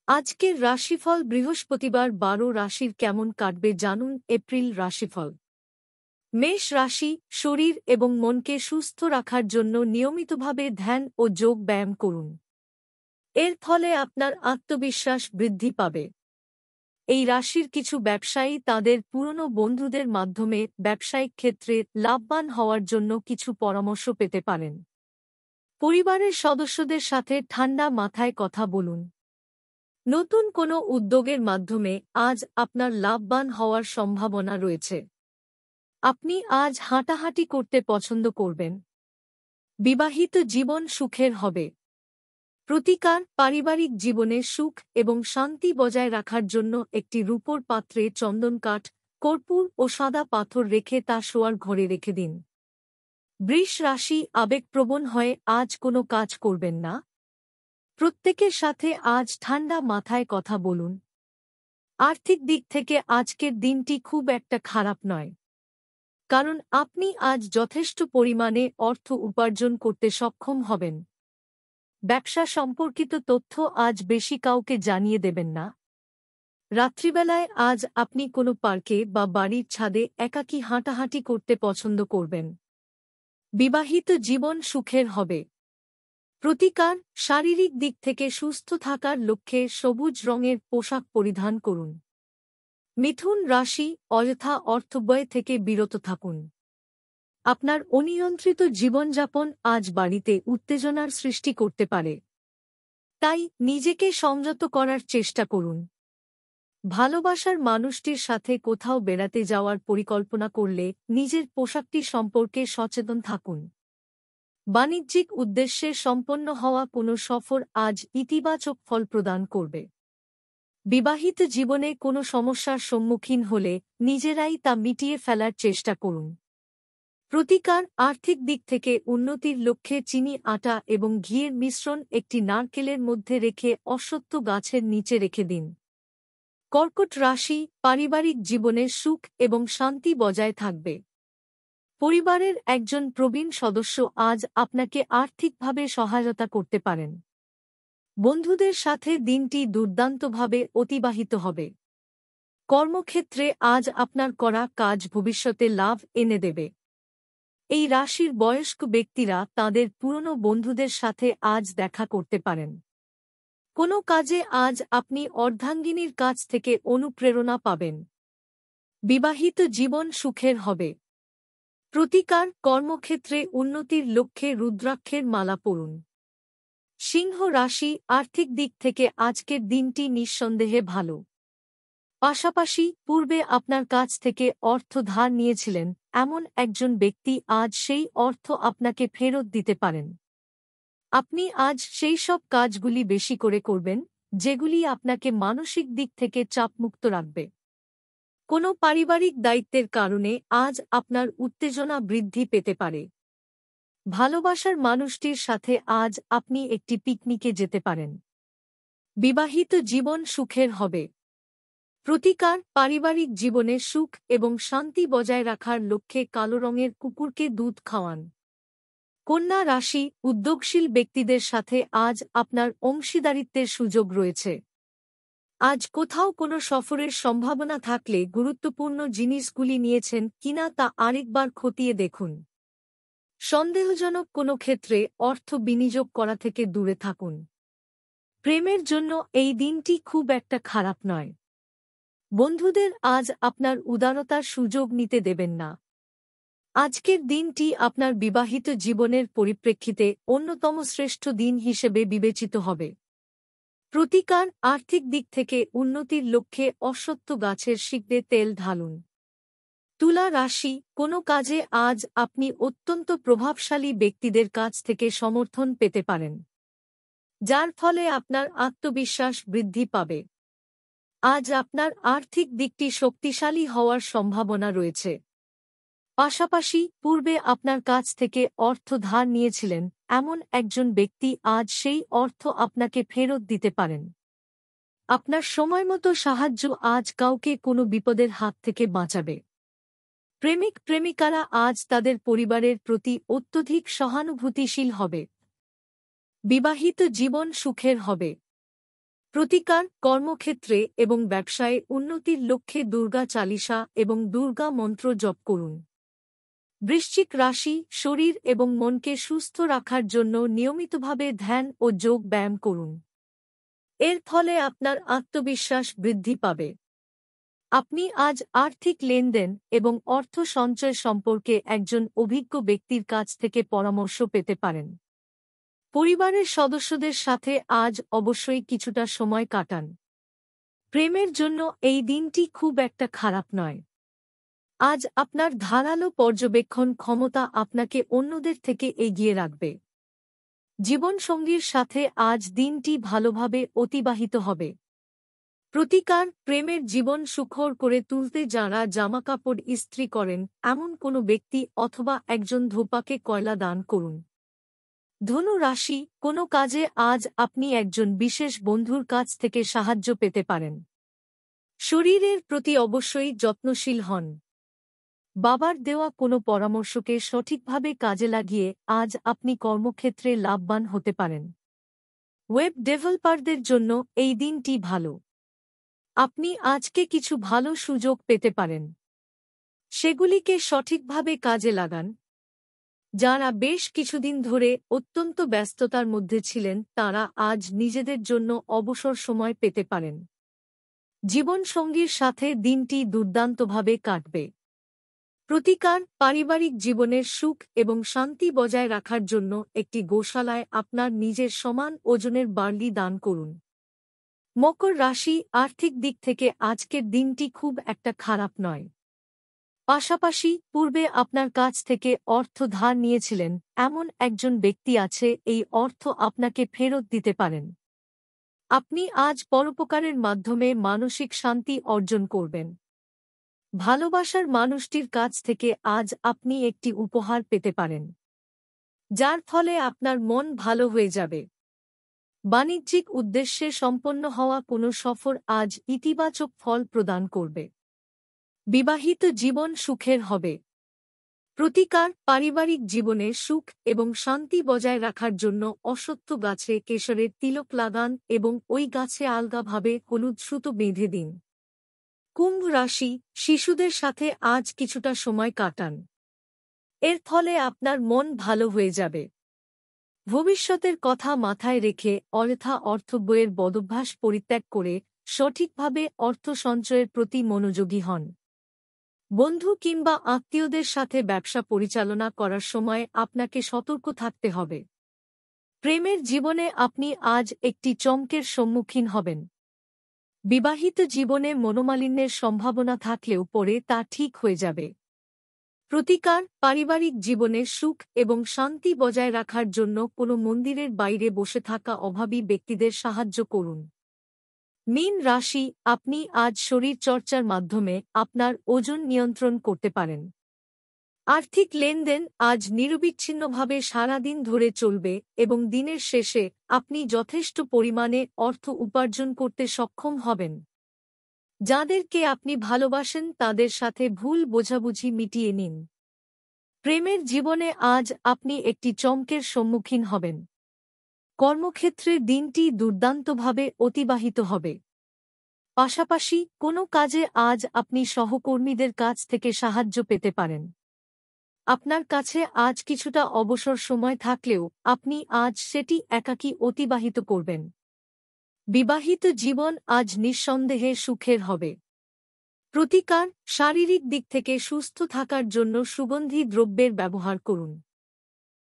আজকের রাশিফল বৃহস্পতিবার ১২ রাশির কেমন কাটবে জানুন। এপ্রিল রাশিফল। মেষ রাশি। শরীর এবং মনকে সুস্থ রাখার জন্য নিয়মিতভাবে ধ্যান ও যোগ ব্যায়াম করুন। এর ফলে আপনার আত্মবিশ্বাস বৃদ্ধি পাবে। এই রাশির কিছু ব্যবসায়ী তাদের পুরনো বন্ধুদের মাধ্যমে ব্যবসায়িক ক্ষেত্রে লাভবান হওয়ার জন্য কিছু পরামর্শ পেতে পারেন। পরিবারের সদস্যদের সাথে ঠান্ডা মাথায় কথা বলুন। নতুন কোনো উদ্যোগের মাধ্যমে আজ আপনার লাভবান হওয়ার সম্ভাবনা রয়েছে। আপনি আজ হাঁটাহাঁটি করতে পছন্দ করবেন। বিবাহিত জীবন সুখের হবে। প্রতিকার: পারিবারিক জীবনে সুখ এবং শান্তি বজায় রাখার জন্য একটি রূপোর পাত্রে চন্দন কাঠ, কর্পূর ও সাদা পাথর রেখে তা শোয়ার ঘরে রেখে দিন। বৃষ রাশি। আবেগপ্রবণ হয়ে আজ কোনো কাজ করবেন না। প্রত্যেকের সাথে আজ ঠান্ডা মাথায় কথা বলুন। আর্থিক দিক থেকে আজকের দিনটি খুব একটা খারাপ নয়, কারণ আপনি আজ যথেষ্ট পরিমাণে অর্থ উপার্জন করতে সক্ষম হবেন। ব্যবসা সম্পর্কিত তথ্য আজ বেশি কাউকে জানিয়ে দেবেন না। রাত্রিবেলায় আজ আপনি কোনো পার্কে বা বাড়ির ছাদে একাকী হাঁটাহাঁটি করতে পছন্দ করবেন। বিবাহিত জীবন সুখের হবে। প্রতিকার: শারীরিক দিক থেকে সুস্থ থাকার লক্ষ্যে সবুজ রঙের পোশাক পরিধান করুন। মিথুন রাশি। অযথা অর্থব্যয় থেকে বিরত থাকুন। আপনার অনিয়ন্ত্রিত জীবনযাপন আজ বাড়িতে উত্তেজনার সৃষ্টি করতে পারে, তাই নিজেকে সংযত করার চেষ্টা করুন। ভালোবাসার মানুষটির সাথে কোথাও বেড়াতে যাওয়ার পরিকল্পনা করলে নিজের পোশাকটি সম্পর্কে সচেতন থাকুন। বাণিজ্যিক উদ্দেশ্যে সম্পন্ন হওয়া কোনো সফর আজ ইতিবাচক ফল প্রদান করবে। বিবাহিত জীবনে কোনো সমস্যার সম্মুখীন হলে নিজেরাই তা মিটিয়ে ফেলার চেষ্টা করুন। প্রতিকার: আর্থিক দিক থেকে উন্নতির লক্ষ্যে চিনি, আটা এবং ঘিয়ের মিশ্রণ একটি নারকেলের মধ্যে রেখে অশ্বত্থ গাছের নিচে রেখে দিন। কর্কট রাশি। পারিবারিক জীবনে সুখ এবং শান্তি বজায় থাকবে। পরিবারের একজন প্রবীণ সদস্য আজ আপনাকে আর্থিকভাবে সহায়তা করতে পারেন। বন্ধুদের সাথে দিনটি দুর্দান্তভাবে অতিবাহিত হবে। কর্মক্ষেত্রে আজ আপনার করা কাজ ভবিষ্যতে লাভ এনে দেবে। এই রাশির বয়স্ক ব্যক্তিরা তাদের পুরনো বন্ধুদের সাথে আজ দেখা করতে পারেন। কোনো কাজে আজ আপনি অর্ধাঙ্গিনীর কাছ থেকে অনুপ্রেরণা পাবেন। বিবাহিত জীবন সুখের হবে। প্রতিকার: কর্মক্ষেত্রে উন্নতির লক্ষ্যে রুদ্রাক্ষের মালা পরুন। সিংহ রাশি। আর্থিক দিক থেকে আজকের দিনটি নিঃসন্দেহে ভালো। পাশাপাশি পূর্বে আপনার কাছ থেকে অর্থ ধার নিয়েছিলেন এমন একজন ব্যক্তি আজ সেই অর্থ আপনাকে ফেরত দিতে পারেন। আপনি আজ সেই সব কাজগুলি বেশি করে করবেন যেগুলি আপনাকে মানসিক দিক থেকে চাপমুক্ত রাখবে। কোনো পারিবারিক দায়িত্বের কারণে আজ আপনার উত্তেজনা বৃদ্ধি পেতে পারে। ভালোবাসার মানুষটির সাথে আজ আপনি একটি পিকনিকে যেতে পারেন। বিবাহিত জীবন সুখের হবে। প্রতিকার: পারিবারিক জীবনে সুখ এবং শান্তি বজায় রাখার লক্ষ্যে কালো রঙের কুকুরকে দুধ খাওয়ান। কন্যা রাশি। উদ্যোগশীল ব্যক্তিদের সাথে আজ আপনার অংশীদারিত্বের সুযোগ রয়েছে। আজ কোথাও কোনো সফরের সম্ভাবনা থাকলে গুরুত্বপূর্ণ জিনিসগুলি নিয়েছেন কিনা তা আরেকবার খতিয়ে দেখুন। সন্দেহজনক কোনো ক্ষেত্রে অর্থ বিনিয়োগ করা থেকে দূরে থাকুন। প্রেমের জন্য এই দিনটি খুব একটা খারাপ নয়। বন্ধুদের আজ আপনার উদারতার সুযোগ নিতে দেবেন না। আজকের দিনটি আপনার বিবাহিত জীবনের পরিপ্রেক্ষিতে অন্যতম শ্রেষ্ঠ দিন হিসেবে বিবেচিত হবে। প্রতিকার: আর্থিক দিক থেকে উন্নতির লক্ষ্যে অশ্বত্থ গাছের শিকড়ে তেল ঢালুন। তুলা রাশি। কোনো কাজে আজ আপনি অত্যন্ত প্রভাবশালী ব্যক্তিদের কাছ থেকে সমর্থন পেতে পারেন, যার ফলে আপনার আত্মবিশ্বাস বৃদ্ধি পাবে। আজ আপনার আর্থিক দিকটি শক্তিশালী হওয়ার সম্ভাবনা রয়েছে। পাশাপাশি পূর্বে আপনার কাছ থেকে অর্থ ধার নিয়েছিলেন এমন একজন ব্যক্তি আজ সেই অর্থ আপনাকে ফেরত দিতে পারেন। আপনার সময়মতো সাহায্য আজ কাউকে কোনো বিপদের হাত থেকে বাঁচাবে। প্রেমিক প্রেমিকারা আজ তাদের পরিবারের প্রতি অত্যধিক সহানুভূতিশীল হবে। বিবাহিত জীবন সুখের হবে। প্রতিকার কর্মক্ষেত্রে এবং ব্যবসায়ে উন্নতির লক্ষ্যে দুর্গা চালিসা এবং দুর্গা মন্ত্র জপ করুন। বৃশ্চিক রাশি শরীর এবং মনকে সুস্থ রাখার জন্য নিয়মিতভাবে ধ্যান ও যোগ ব্যায়াম করুন। এর ফলে আপনার আত্মবিশ্বাস বৃদ্ধি পাবে। আপনি আজ আর্থিক লেনদেন এবং অর্থ সঞ্চয় সম্পর্কে একজন অভিজ্ঞ ব্যক্তির কাছ থেকে পরামর্শ পেতে পারেন। পরিবারের সদস্যদের সাথে আজ অবশ্যই কিছুটা সময় কাটান। প্রেমের জন্য এই দিনটি খুব একটা খারাপ নয়। আজ আপনার ধারালো পর্যবেক্ষণ ক্ষমতা আপনাকে অন্যদের থেকে এগিয়ে রাখবে। জীবনসঙ্গীর সাথে আজ দিনটি ভালোভাবে অতিবাহিত হবে। প্রতিকার প্রেমের জীবন সুখর করে তুলতে যাঁরা জামাকাপড় ইস্ত্রি করেন এমন কোনো ব্যক্তি অথবা একজন ধোপাকে কয়লা দান করুন। ধনু রাশি কোনো কাজে আজ আপনি একজন বিশেষ বন্ধুর কাছ থেকে সাহায্য পেতে পারেন। শরীরের প্রতি অবশ্যই যত্নশীল হন। বাবার দেওয়া কোনো পরামর্শকে সঠিকভাবে কাজে লাগিয়ে আজ আপনি কর্মক্ষেত্রে লাভবান হতে পারেন। ওয়েব ডেভেলপারদের জন্য এই দিনটি ভালো। আপনি আজকে কিছু ভালো সুযোগ পেতে পারেন। সেগুলিকে সঠিকভাবে কাজে লাগান। যাঁরা বেশ কিছুদিন ধরে অত্যন্ত ব্যস্ততার মধ্যে ছিলেন তাঁরা আজ নিজেদের জন্য অবসর সময় পেতে পারেন। জীবনসঙ্গীর সাথে দিনটি দুর্দান্তভাবে কাটবে। প্রতিকার পারিবারিক জীবনের সুখ এবং শান্তি বজায় রাখার জন্য একটি গোশালায় আপনার নিজের সমান ওজনের বার্লি দান করুন। মকর রাশি আর্থিক দিক থেকে আজকের দিনটি খুব একটা খারাপ নয়। পাশাপাশি পূর্বে আপনার কাছ থেকে অর্থ ধার নিয়েছিলেন এমন একজন ব্যক্তি আছে, এই অর্থ আপনাকে ফেরত দিতে পারেন। আপনি আজ পরোপকারের মাধ্যমে মানসিক শান্তি অর্জন করবেন। ভালোবাসার মানুষটির কাছ থেকে আজ আপনি একটি উপহার পেতে পারেন, যার ফলে আপনার মন ভালো হয়ে যাবে। বাণিজ্যিক উদ্দেশ্যে সম্পন্ন হওয়া কোনো সফর আজ ইতিবাচক ফল প্রদান করবে। বিবাহিত জীবন সুখের হবে। প্রতিকার পারিবারিক জীবনে সুখ এবং শান্তি বজায় রাখার জন্য অশ্বত্থ গাছে কেশরের তিলক লাগান এবং ওই গাছে আলগাভাবে হলুদ সুতো বেঁধে দিন। কুম্ভ রাশি শিশুদের সাথে আজ কিছুটা সময় কাটান। এর ফলে আপনার মন ভালো হয়ে যাবে। ভবিষ্যতের কথা মাথায় রেখে অযথা অর্থব্যয়ের বদভ্যাস পরিত্যাগ করে সঠিকভাবে অর্থ সঞ্চয়ের প্রতি মনোযোগী হন। বন্ধু কিংবা আত্মীয়দের সাথে ব্যবসা পরিচালনা করার সময় আপনাকে সতর্ক থাকতে হবে। প্রেমের জীবনে আপনি আজ একটি চমকের সম্মুখীন হবেন। বিবাহিত জীবনে মনোমালিন্যের সম্ভাবনা থাকলেও পরে তা ঠিক হয়ে যাবে। প্রতিকার পারিবারিক জীবনে সুখ এবং শান্তি বজায় রাখার জন্য কোনো মন্দিরের বাইরে বসে থাকা অভাবী ব্যক্তিদের সাহায্য করুন। মীন রাশি আপনি আজ শরীর চর্চার মাধ্যমে আপনার ওজন নিয়ন্ত্রণ করতে পারেন। আর্থিক লেনদেন আজ নিরবিচ্ছিন্নভাবে সারা দিন ধরে চলবে এবং দিনের শেষে আপনি যথেষ্ট পরিমাণে অর্থ উপার্জন করতে সক্ষম হবেন। যাদেরকে আপনি ভালোবাসেন তাদের সাথে ভুল বোঝাবুঝি মিটিয়ে নিন। প্রেমের জীবনে আজ আপনি একটি চমকের সম্মুখীন হবেন। কর্মক্ষেত্রে দিনটি দুর্দান্তভাবে অতিবাহিত হবে। পাশাপাশি কোনো কাজে আজ আপনি সহকর্মীদের কাছ থেকে সাহায্য পেতে পারেন। আপনার কাছে আজ কিছুটা অবসর সময় থাকলেও আপনি আজ সেটি একাকী অতিবাহিত করবেন। বিবাহিত জীবন আজ নিঃসন্দেহে সুখের হবে। প্রতিকার শারীরিক দিক থেকে সুস্থ থাকার জন্য সুগন্ধি দ্রব্যের ব্যবহার করুন।